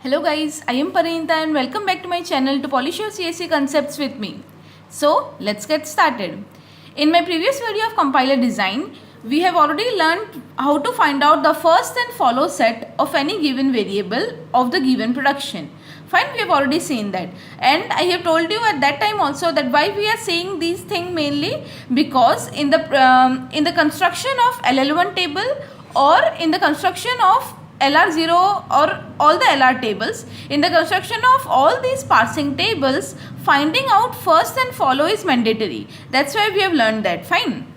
Hello guys, I am Parinita and welcome back to my channel to polish your CSE concepts with me. So let's get started. In my previous video of compiler design, we have already learned how to find out the first and follow set of any given variable of the given production. Fine, we have already seen that, and I have told you at that time also that why we are saying these things mainly because in the construction of LL1 table or in the construction of LR0 or all the LR tables, in the construction of all these parsing tables, finding out first and follow is mandatory. That's why we have learned that. Fine.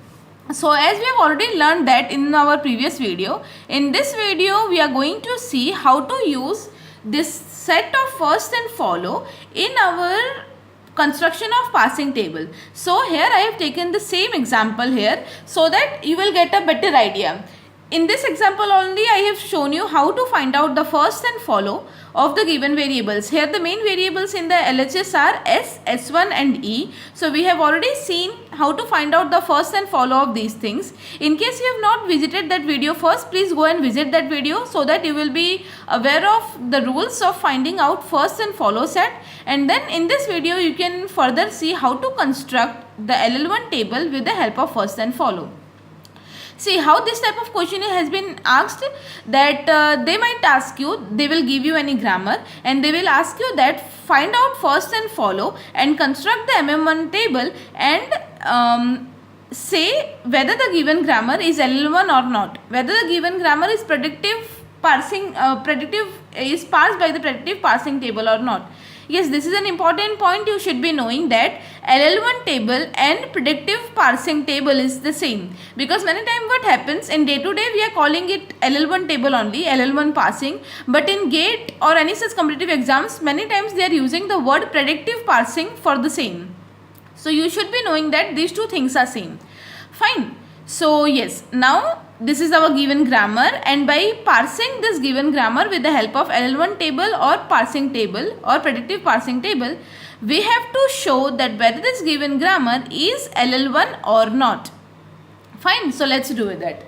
So as we have already learned that in our previous video, in this video we are going to see how to use this set of first and follow in our construction of parsing table. So here I have taken the same example here so that you will get a better idea. In this example only I have shown you how to find out the first and follow of the given variables. Here the main variables in the LHS are S, S1 and E. So we have already seen how to find out the first and follow of these things. In case you have not visited that video first, please go and visit that video so that you will be aware of the rules of finding out first and follow set. And then in this video you can further see how to construct the LL1 table with the help of first and follow. See how this type of question has been asked, that they might ask you, they will give you any grammar and they will ask you that find out first and follow and construct the MM1 table and say whether the given grammar is LL1 or not, whether the given grammar is predictive parsing, is parsed by the predictive parsing table or not. Yes, this is an important point. You should be knowing that LL1 table and predictive parsing table is the same, because many times what happens in day to day we are calling it LL1 table only, LL1 parsing, but in GATE or any such competitive exams many times they are using the word predictive parsing for the same. So you should be knowing that these two things are same. Fine. So yes, now this is our given grammar, and by parsing this given grammar with the help of LL1 table or parsing table or predictive parsing table, we have to show that whether this given grammar is LL1 or not. Fine, so let's do that.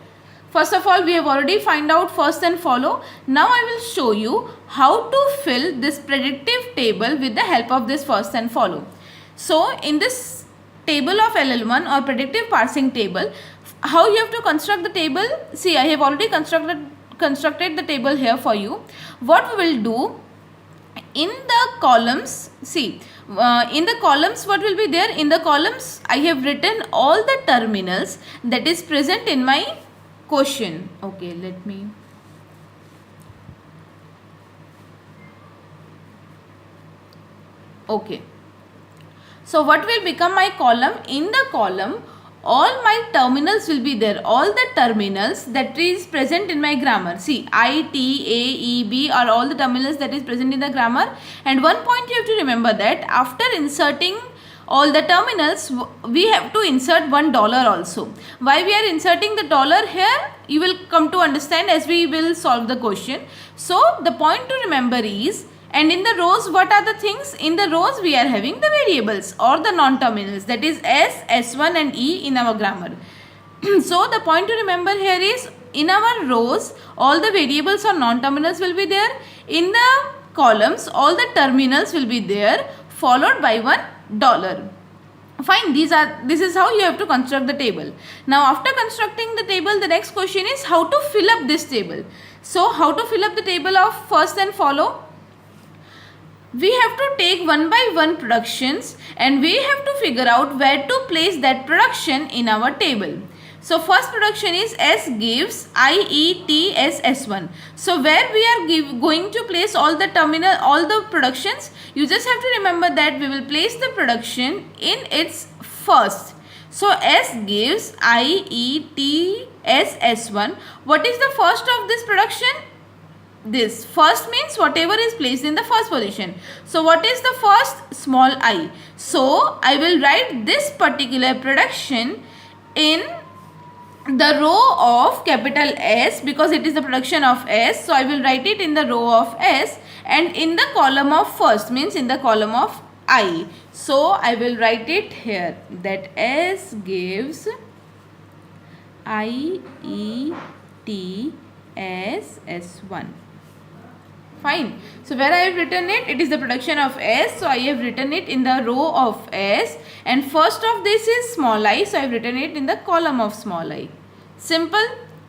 First of all, we have already find out first and follow. Now I will show you how to fill this predictive table with the help of this first and follow. So in this table of LL1 or predictive parsing table, how you have to construct the table? See, I have already constructed the table here for you. What we will do in the columns, see, in the columns what will be there? In the columns I have written all the terminals that is present in my question. Okay, let me. Okay. So what will become my column? In the column all my terminals will be there, all the terminals that is present in my grammar. See, I, T, A, E, B are all the terminals that is present in the grammar. And one point you have to remember that after inserting all the terminals, we have to insert $1 also. Why we are inserting the dollar here? You will come to understand as we will solve the question. So the point to remember is, and in the rows, what are the things? In the rows, we are having the variables or the non-terminals, that is S, S1 and E in our grammar. So the point to remember here is, in our rows, all the variables or non-terminals will be there. In the columns, all the terminals will be there, followed by $1. Fine, this is how you have to construct the table. Now after constructing the table, the next question is how to fill up this table. So how to fill up the table of first and follow? We have to take one by one productions and we have to figure out where to place that production in our table. So first production is S gives I, E, T, S, S1. So where we are going to place all the productions, you just have to remember that we will place the production in its first. So S gives I, E, T, S, S1. What is the first of this production? This first means whatever is placed in the first position. So what is the first? Small I. So I will write this particular production in the row of capital S because it is the production of S. So I will write it in the row of S, and in the column of first means in the column of I. So I will write it here that S gives I, E, T, S, S1. Fine. So where I have written it, it is the production of S. So I have written it in the row of S, and first of this is small I. So I have written it in the column of small I. Simple.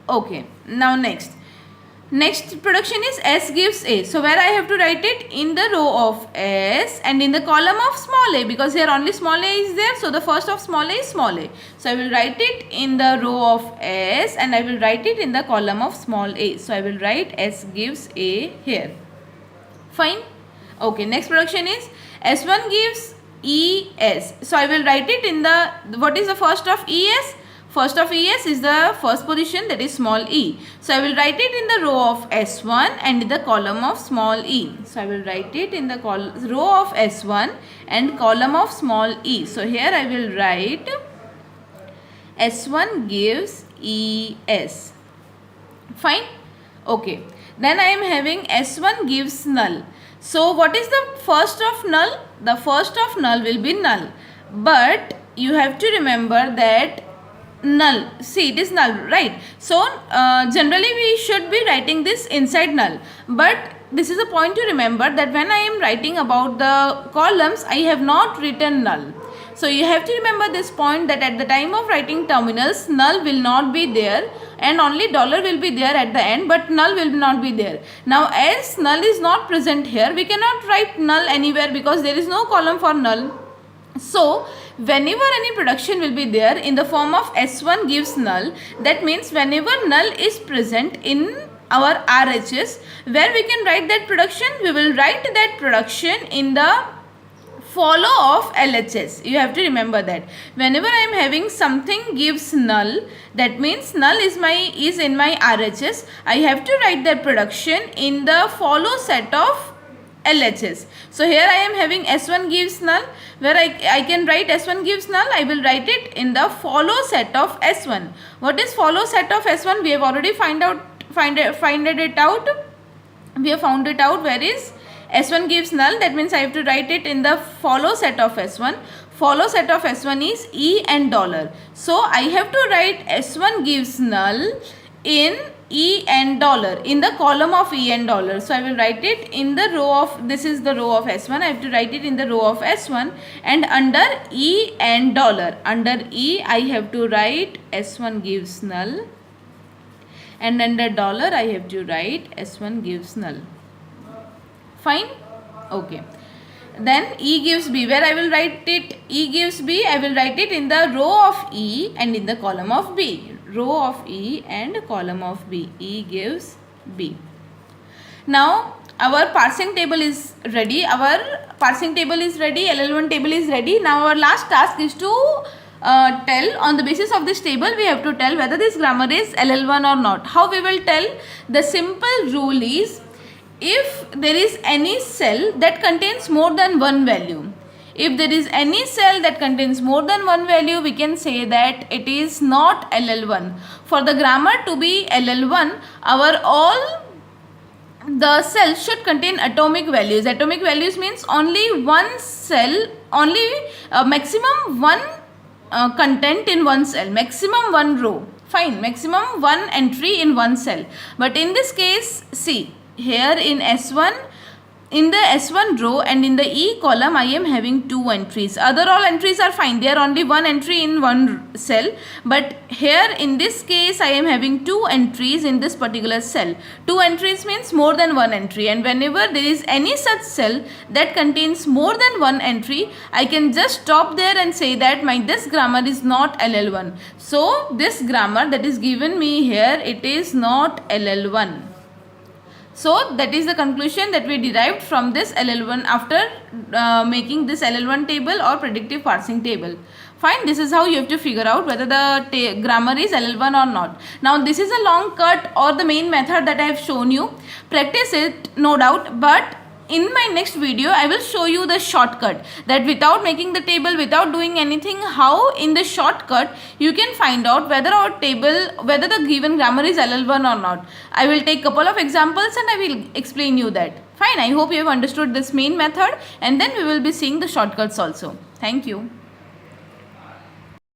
Okay. Now next production is S gives A. So where I have to write it in the row of S and in the column of small a, because here only small a is there. So the first of small a is small a. So I will write it in the row of S and I will write it in the column of small a. So I will write S gives A here. Fine. Okay. Next production is S1 gives ES. So I will write it in the, what is the first of ES? First of ES is the first position, that is small e. So I will write it in the row of S1 and in the column of small e. So I will write it in the row of S1 and column of small e. So here I will write S1 gives ES. Fine. Okay. Then I am having S1 gives null. So what is the first of null? The first of null will be null. But you have to remember that null, see, it is null, right? So generally we should be writing this inside null, but this is a point to remember that when I am writing about the columns, I have not written null. So you have to remember this point, that at the time of writing terminals, null will not be there and only dollar will be there at the end, but null will not be there. Now as null is not present here, we cannot write null anywhere because there is no column for null. So whenever any production will be there in the form of S1 gives null, that means whenever null is present in our RHS, where we can write that production, we will write that production in the follow of LHS. You have to remember that whenever I am having something gives null, that means null is in my RHS, I have to write that production in the follow set of LHS. So here I am having S1 gives null, where I can write S1 gives null, I will write it in the follow set of S1. What is follow set of S1? We have already found it out. We have found it out. Where is S1 gives null? That means I have to write it in the follow set of S1. Follow set of S1 is E and dollar. So I have to write S1 gives null in E and dollar, in the column of E and dollar. So I will write it in the row of, this is the row of S1, I have to write it in the row of S1 and under E and dollar. Under E I have to write S1 gives null and under dollar I have to write S1 gives null. Fine. Okay. Then E gives B, where I will write it, E gives B, I will write it in the row of E and in the column of B. Row of E and column of B. E gives B. Now our parsing table is ready. LL1 table is ready. Now our last task is to tell, on the basis of this table we have to tell whether this grammar is LL1 or not. How we will tell? The simple rule is, if there is any cell that contains more than one value, if there is any cell that contains more than one value, we can say that it is not LL1. For the grammar to be LL1, all the cells should contain atomic values. Atomic values means only one cell, only maximum one content in one cell, maximum one row. Fine, maximum one entry in one cell. But in this case, see, here in S1, in the S1 row and in the E column, I am having two entries. Other all entries are fine. There are only one entry in one cell. But here in this case, I am having two entries in this particular cell. Two entries means more than one entry. And whenever there is any such cell that contains more than one entry, I can just stop there and say that this grammar is not LL1. So this grammar that is given me here, it is not LL1. So that is the conclusion that we derived from this LL1 after making this LL1 table or predictive parsing table. Fine, this is how you have to figure out whether the grammar is LL1 or not. Now this is a long cut or the main method that I have shown you. Practice it, no doubt, but in my next video, I will show you the shortcut, that without making the table, without doing anything, how in the shortcut you can find out whether our table, whether the given grammar is LL1 or not. I will take couple of examples and I will explain you that. Fine, I hope you have understood this main method, and then we will be seeing the shortcuts also. Thank you.